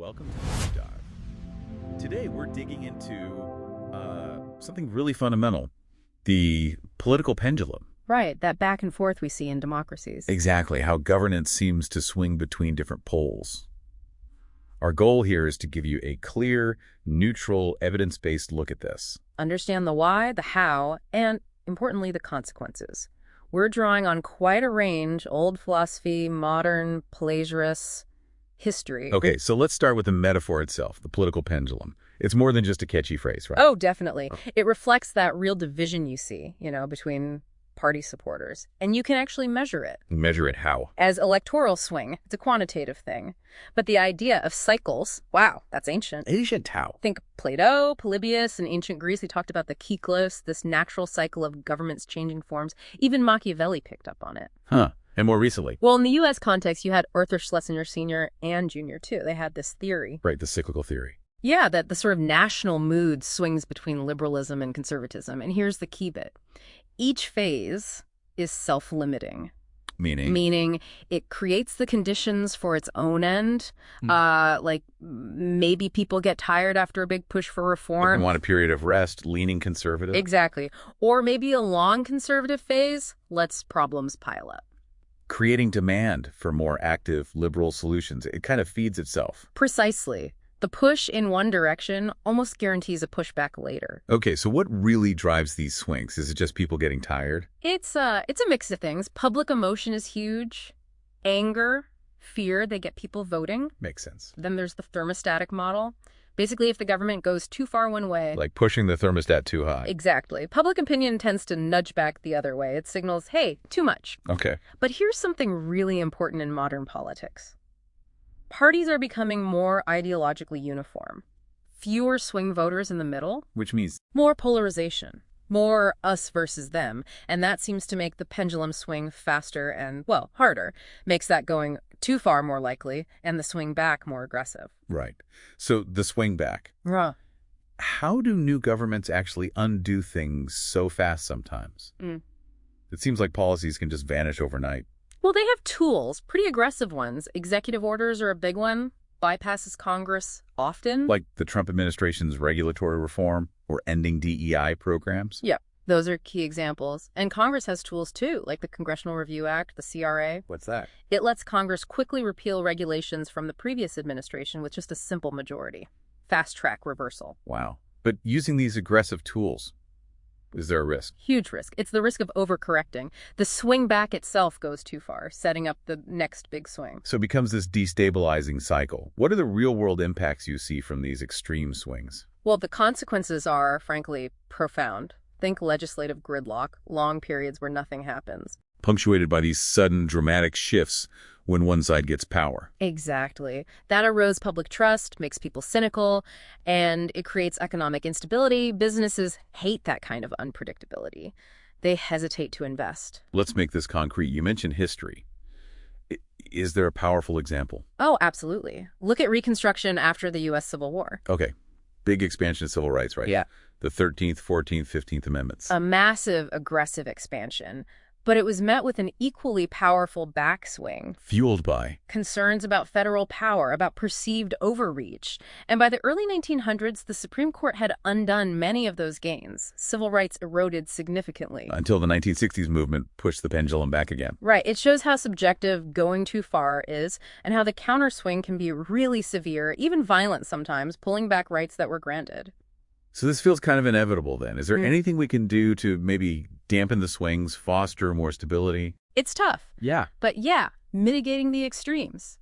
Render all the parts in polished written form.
welcome to the Deep Dive. Today we're digging into something really fundamental, the political pendulum. Right, that back and forth we see in democracies. Exactly, how governance seems to swing between different poles. Our goal here is to give you a clear, neutral, evidence-based look at this. Understand the why, the how, and, importantly, the consequences. We're drawing on quite a range, old philosophy, modern, plagiarists, history. Okay, so let's start with the metaphor itself, the political pendulum. It's more than just a catchy phrase, right? Oh, definitely. It reflects that real division you see, between party supporters. And you can actually measure it. Measure it how? As electoral swing. It's a quantitative thing. But the idea of cycles, wow, that's ancient. Ancient how? Think Plato, Polybius, in ancient Greece, he talked about the kyklos, this natural cycle of governments changing forms. Even Machiavelli picked up on it. Huh. And more recently? Well, in the U.S. context, you had Arthur Schlesinger Sr. and Jr., too. They had this theory. Right, the cyclical theory. Yeah, that the sort of national mood swings between liberalism and conservatism. And here's the key bit. Each phase is self-limiting. Meaning? Meaning it creates the conditions for its own end. Like maybe people get tired after a big push for reform. They want a period of rest, leaning conservative. Exactly. Or maybe a long conservative phase lets problems pile up. Creating demand for more active liberal solutions. It kind of feeds itself. Precisely. The push in one direction almost guarantees a pushback later. Okay, so what really drives these swings? Is it just people getting tired? It's a mix of things. Public emotion is huge. Anger, fear, they get people voting. Makes sense. Then there's the thermostatic model. Basically, if the government goes too far one way... Like pushing the thermostat too high. Exactly. Public opinion tends to nudge back the other way. It signals, hey, too much. Okay. But here's something really important in modern politics. Parties are becoming more ideologically uniform. Fewer swing voters in the middle. Which means? More polarization. More us versus them. And that seems to make the pendulum swing faster and, well, harder. Makes that going too far more likely and the swing back more aggressive. Right. So the swing back. Yeah. How do new governments actually undo things so fast sometimes? It seems like policies can just vanish overnight. Well, they have tools, pretty aggressive ones. Executive orders are a big one. Bypasses Congress often. Like the Trump administration's regulatory reform or ending DEI programs? Yeah, those are key examples. And Congress has tools too, like the Congressional Review Act, the CRA. What's that? It lets Congress quickly repeal regulations from the previous administration with just a simple majority. Fast track reversal. Wow. But using these aggressive tools, is there a risk? Huge risk. It's the risk of overcorrecting. The swing back itself goes too far, setting up the next big swing. So it becomes this destabilizing cycle. What are the real-world impacts you see from these extreme swings? Well, the consequences are, frankly, profound. Think legislative gridlock, long periods where nothing happens. Punctuated by these sudden, dramatic shifts when one side gets power. Exactly. That erodes public trust, makes people cynical, and it creates economic instability. Businesses hate that kind of unpredictability. They hesitate to invest. Let's make this concrete. You mentioned history. Is there a powerful example? Oh, absolutely. Look at Reconstruction after the U.S. Civil War. Okay. Big expansion of civil rights, right? Yeah. The 13th, 14th, 15th Amendments. A massive, aggressive expansion. But it was met with an equally powerful backswing. Fueled by? Concerns about federal power, about perceived overreach. And by the early 1900s, the Supreme Court had undone many of those gains. Civil rights eroded significantly. Until the 1960s movement pushed the pendulum back again. Right. It shows how subjective going too far is and how the counterswing can be really severe, even violent sometimes, pulling back rights that were granted. So this feels kind of inevitable then. Is there anything we can do to maybe dampen the swings, foster more stability? It's tough. Yeah. But yeah, mitigating the extremes.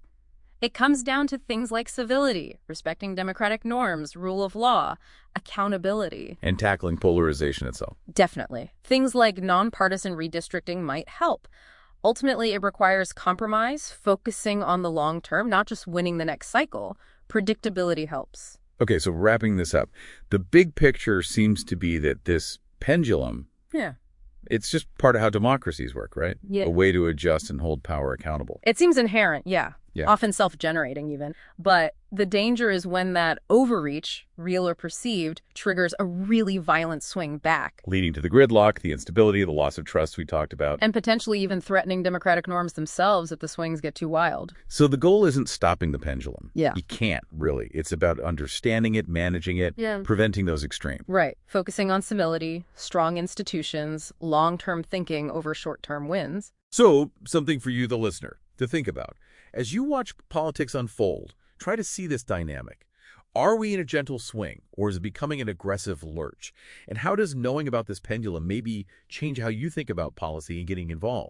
It comes down to things like civility, respecting democratic norms, rule of law, accountability. And tackling polarization itself. Definitely. Things like nonpartisan redistricting might help. Ultimately, it requires compromise, focusing on the long term, not just winning the next cycle. Predictability helps. Okay, so wrapping this up, the big picture seems to be that this pendulum, it's just part of how democracies work, right? Yeah. A way to adjust and hold power accountable. It seems inherent, yeah. Yeah. often self-generating even. But the danger is when that overreach, real or perceived, triggers a really violent swing back. Leading to the gridlock, the instability, the loss of trust we talked about. And potentially even threatening democratic norms themselves if the swings get too wild. So the goal isn't stopping the pendulum. Yeah. You can't, really. It's about understanding it, managing it, Yeah. preventing those extremes. Right. Focusing on civility, strong institutions, long-term thinking over short-term wins. So, something for you, the listener, to think about. As you watch politics unfold, try to see this dynamic. Are we in a gentle swing, or is it becoming an aggressive lurch? And how does knowing about this pendulum maybe change how you think about policy and getting involved?